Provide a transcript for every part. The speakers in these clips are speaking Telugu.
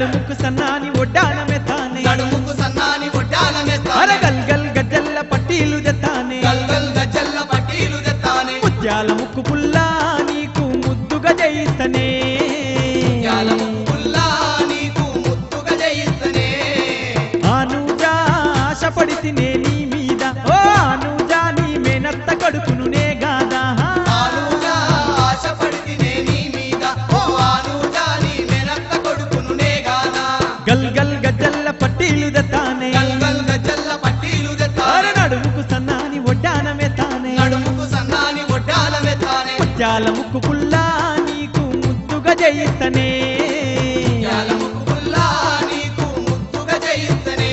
నడుముకు సన్నాని ఒడ్డానమే తానే నడుముకు సన్నాని ఒడ్డానమే తానే అర గల్ గల్ గజ్జల్ల పట్టీలు జతానే గల్ గల్ గజ్జల్ల పట్టీలు జతానే ముత్యాల ముక్కు పుల్లా నీకు ముద్దుగా జయిస్తనే ముత్యాల ముక్కు పుల్లా నీకు ముద్దుగా జయిస్తనే ఆనుజా ఆశపడితినే నీ మీద ఓ ఆనుజా నీ మేనత్త కడుపును నే గాదా ఆనుజా ఆశపడితినే నీ మీద ఓ ఆనుజా నీ మేనత్త కొడుకును నే గాదా గల్ గల్ గజ్జల్ల పట్టీలు జతానే గల్ గల్ గజ్జల్ల పట్టీలు అర జతానే నడుముకు సన్నాని ఒడ్డానమే తానే నడుముకు సన్నాని ఒడ్డానమే తానే ముత్యాల ముక్కు పుల్లా నీకు ముద్దుగా జయిస్తనే ముత్యాల ముక్కు పుల్లా నీకు ముద్దుగా జయిస్తనే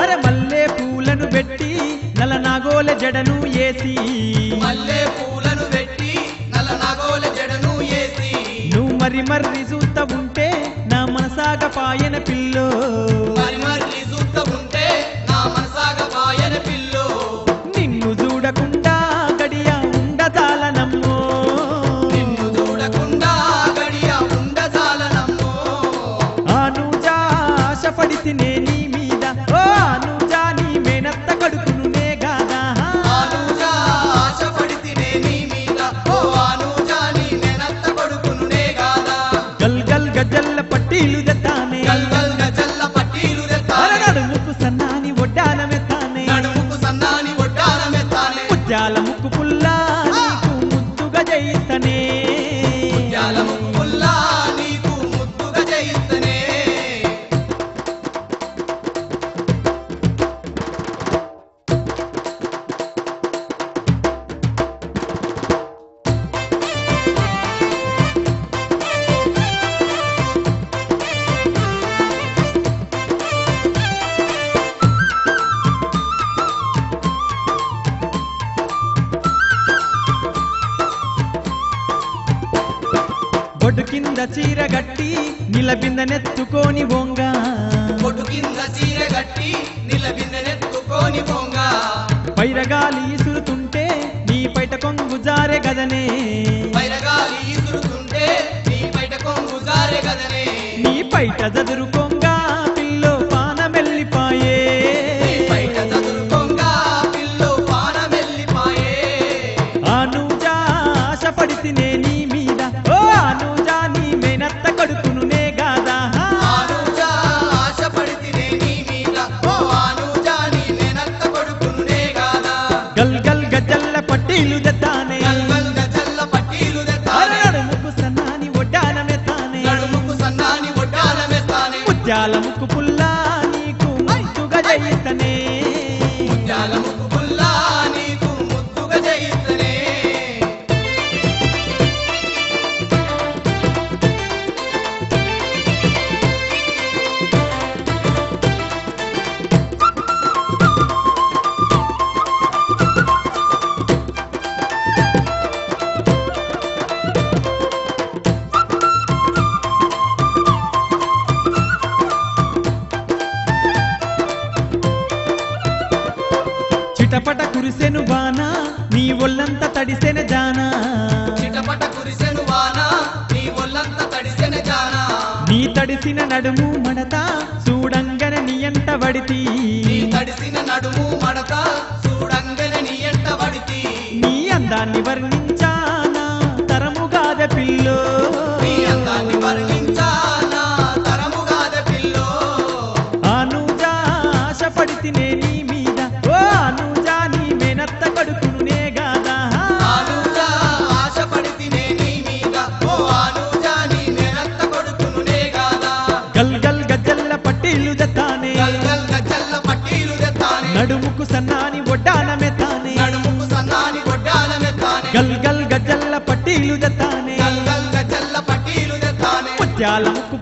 అర మల్లె పూలను పెట్టి నల నాగోల జడను ఏసి మల్లె పూలను పెట్టి నల్ల నాగోల జడను ఏసి నువ్వు మరి మర్రి చూస్తా ఉంటే నా మనసాగ పాయన పిల్లో మరి మరి చూస్తా ఉంటే నా మనసాగ పాయన పిల్లో నిన్ను చూడకుండా గడియ ఉండదాలనమ్మో నిన్ను చూడకుండా గడియ ఉండజాలనమ్మో ఆనుజా ఆశపడితినే నీ మీద ఓ ఆనుజా నీ మేనత్త కడుపును నే గాదా ఆనుజా ఆశపడితినే నీ మీద ఓ ఆనుజా నీ మేనత్త కొడుకును నే గాదా గల్ గల్ గజ్జల్ల పట్టీలు జతానే గల్ గల్ గజల్ల పట్టీలు అర తెత్తానే నడుముకు సన్నాని ఒడ్డానమే తానే నడుముకు సన్నాని ఒడ్డానమే తానే ముత్యాల ముక్కు పుల్లా నీకు ముద్దుగా జయిస్తనే ముత్యాల ముక్కు పుల్లా నీకు ముద్దుగా జయిస్తనే బొడ్డు కింద చీర గట్టి నిలబిందనెత్తుకోని బొంగ పొట్టు కింద చీర గట్టి నిలబిందెనెత్తుకోని పొంగ పైరగాలి ఇసురుతుంటే నీ పైట కొంగు జారె గదనే పైరగాలి ఈసురుతుంటే నీ బయట కొంగు జారే గదనే నీ పైట జదురు కొంగ పిల్లో పానమెల్లిపాయే నీ బయట చదురు కొంగ పిల్లో పానమెల్లిపాయే ఆనుజా ఆశపడితినే నీ మీద ఓ ఆనుజా నీ మేనత్త కడుపును నే గాదా ఆనుజా ఆశపడితినే నీ మీద ఓ ఆనుజా నీ మేనత్త కొడుకును నే గాదా గల్ గల్ గజ్జల్ల పట్టీలు జతానే గల్ గల్ గజల్ల పట్టీలు అర తెత్తానే నడుముకు సన్నాని ఒడ్డానమే తానే నడుముకు సన్నాని ఒడ్డానమే తానే ముత్యాల ముక్కు పుల్లా నీకు ముద్దుగా జయిస్తనే ముత్యాల ముక్కు పుల్లా నీకు ముద్దుగా జయిస్తనే చిటపట కురిసెను బానా నీ ఒళ్ళంత తడిసెన జానా చిటపట కురిసెను వాన నీ ఒళ్ళంత తడిసెన జానా నీ తడిసిన నడుము మడత చూడంగన నీ ఎంట వడితి నీ తడిసిన నడుము మడత చూడంగనే నీ ఎంట పడితి నీ అందాన్ని వర్ణించానా తరముగాద పిల్లో నీ అందాన్ని వర్ణించానా తరముగాద పిల్లో ఆనుజా ఆశపడితినే నీ మీద ఓ ఆనుజా నీ మేనత్త కడుపును నే గాదా ఆనుజా ఆశపడితినే నీ మీద ఓ ఆనుజా నీ మేనత్త కొడుకును నే గాదా గల్ గల్ గజ్జల్ల పట్టీలు జతానే గల్ గల్ గజల్ల పట్టీలు తెత్తానే నడుముకు సన్నాని ఒడ్డానమే తానే నడుముకు సన్నాని ఒడ్డానమే తానే గల్ గల్ గజ్జల్ల పట్టీలు జతానే గల్ గల్ గజల్ల పట్టీలు తెత్తానే ముత్యాల ముక్కు